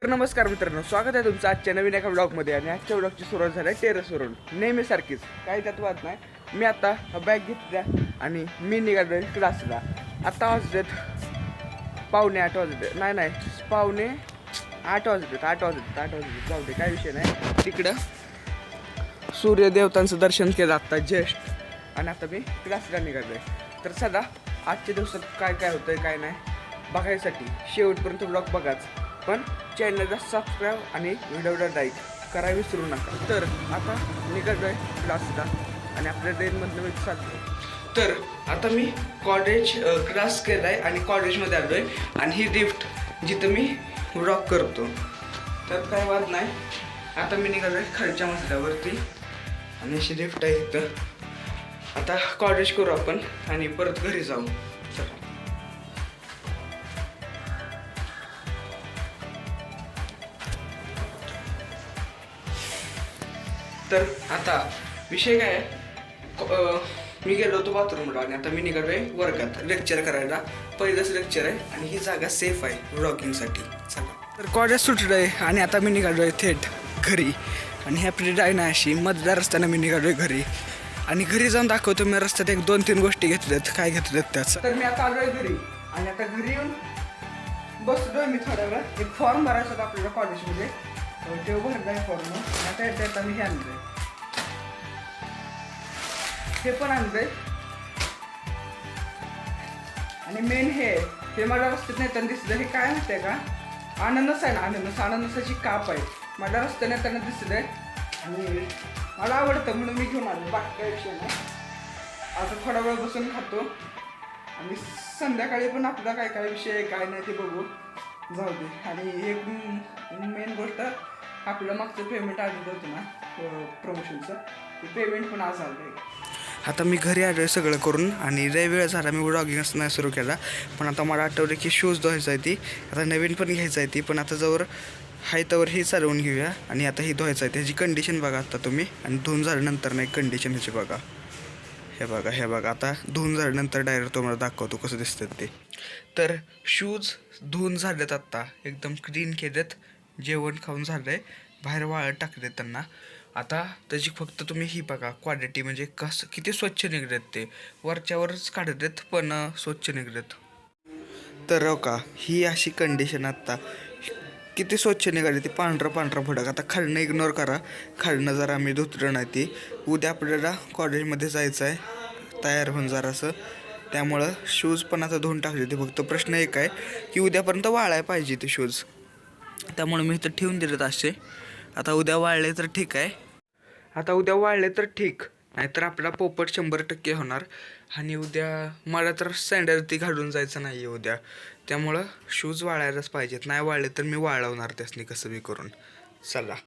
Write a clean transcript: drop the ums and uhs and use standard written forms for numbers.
तर नमस्कार मित्रांनो, स्वागत आहे तुमचं आजच्या नवीन एका ब्लॉगमध्ये. आणि आजच्या ब्लॉगची सुरुवात झाली आहे टेरेसवरून, नेहमीसारखीच. काही त्यात वाद नाही. मी आता बॅग घेतल्या आणि मी निघालो क्लासला. आता वाजलेत पावणे 8 वाजले, नाही पावणे 8 वाजलेत. 8 वाजलेत जाऊ दे, काय विषय नाही. तिकडं सूर्यदेवतांचं दर्शन केलं आत्ता जस्ट, आणि आता मी क्लासला निघालो आहे. तर सदा आजच्या दिवसात काय काय होतंय काय नाही बघायसाठी शेवटपर्यंत ब्लॉग बघाच, पण चॅनलला सबस्क्राईब आणि व्हिडिओला लाईक करायला विसरू नका. तर आता निघालो आहे क्लासला आणि आपल्या ट्रेनमधनं मी चाललो. तर आता मी कॉलेज क्लास केला आहे आणि कॉलेजमध्ये आलो आहे, आणि ही लिफ्ट जिथं मी व्लॉग करतो. तर काय वाद नाही. आता मी निघालो आहे खालच्या मजल्यावरती आणि अशी लिफ्ट आहे इथं. आता कॉलेज करू आपण आणि परत घरी जाऊ. चला. तर आता विषय काय आहे, मी गेलो होतो बाथरूमला आणि आता मी निघालो आहे वर्गात लेक्चर करायला. पहिलंच लेक्चर आहे आणि ही जागा सेफ आहे व्लॉगिंगसाठी. चला. तर कॉलेज सुटलं आहे आणि आता मी निघालो आहे थेट घरी. आणि आपली डायना अशी मधल्या रस्त्यानं मी निघालो आहे घरी. आणि घरी जाऊन दाखवतो मी रस्त्यात 1-2-3 गोष्टी घेतल्यात. काय घेतल्यात त्याचं. तर मी आता आलो आहे घरी आणि आता घरी येऊन बसलो मी थोड्या वेळ. एक फॉर्म भरायचा होता आपल्याला कॉलेजमध्ये, ते भरला आहे फॉर्म. आता येता मी हे आणलंय, हे पण आणलंय. आणि मेन हे मला रस्त्यात नेताना दिसलं. हे काय माहिती आहे का, अननस आहे ना, अननसाची काप आहे. मला रस्त्यात नेताना दिसलंय आणि मला आवडतं म्हणून मी घेऊन आलो. बाकी काय विषय नाही. आता थोडा वेळ बसून खातो आणि संध्याकाळी पण आपला काय काय विषय आहे काय नाही ते बघू, जाऊ दे. आणि एक मेन गोष्ट, आपलं मागचं पेमेंट आलं होतं ना प्रमोशनचं, ते पेमेंट पण आज आलं आहे. आता मी घरी आलो आहे सगळं करून आणि लय वेळ झाला मी व्लॉगिंग असं नाही सुरू केला. पण आता मला आठवलं की शूज धुवायचं आहे ती, आता नवीन पण घ्यायचं आहे ती. पण आता जवळ हाय तवर ही चालवून घेऊया. आणि आता ही धुवायचं आहे, त्याची कंडिशन बघा आता तुम्ही. आणि धुवून झाल्यानंतर नाही कंडिशन ह्याची बघा. हे बघा आता धुवून झाल्यानंतर डायरेक्ट तुम्हाला दाखवतो कसं दिसतात ते. तर शूज धुवून झालेत आत्ता, एकदम क्लीन केलेत. जेवण खाऊन झालं आहे, बाहेर वाळत टाकलेत त्यांना. आता त्याची फक्त तुम्ही ही बघा क्वालिटी, म्हणजे कसं किती स्वच्छ निघलेत ते. वरच्यावरच काढलेत पण स्वच्छ निघलेत. तर हो का, ही अशी कंडिशन आत्ता किती स्वच्छ निघाली ती. पांढरं भडक. आता खालनं इग्नोर करा, खालनं जरा आम्ही धुतलं नाही ती. उद्या आपल्याला कॉलेजमध्ये जायचं आहे तयार होऊन जरासं, त्यामुळं शूज पण आता धुवून टाकले ते. फक्त प्रश्न एक आहे की उद्यापर्यंत वाळायला पाहिजे ते शूज, त्यामुळे मी इथं ठेवून दिलेत असे. आता उद्या वाळले तर ठीक आहे, नाहीतर आपला पोपट 100% होणार. आणि उद्या मला तर सँडल ती घालून जायचं नाही आहे उद्या, त्यामुळं शूज वाळायलाच पाहिजेत. नाही वाळले तर मी वाळवणार त्यासनी कसं बी करून. चला.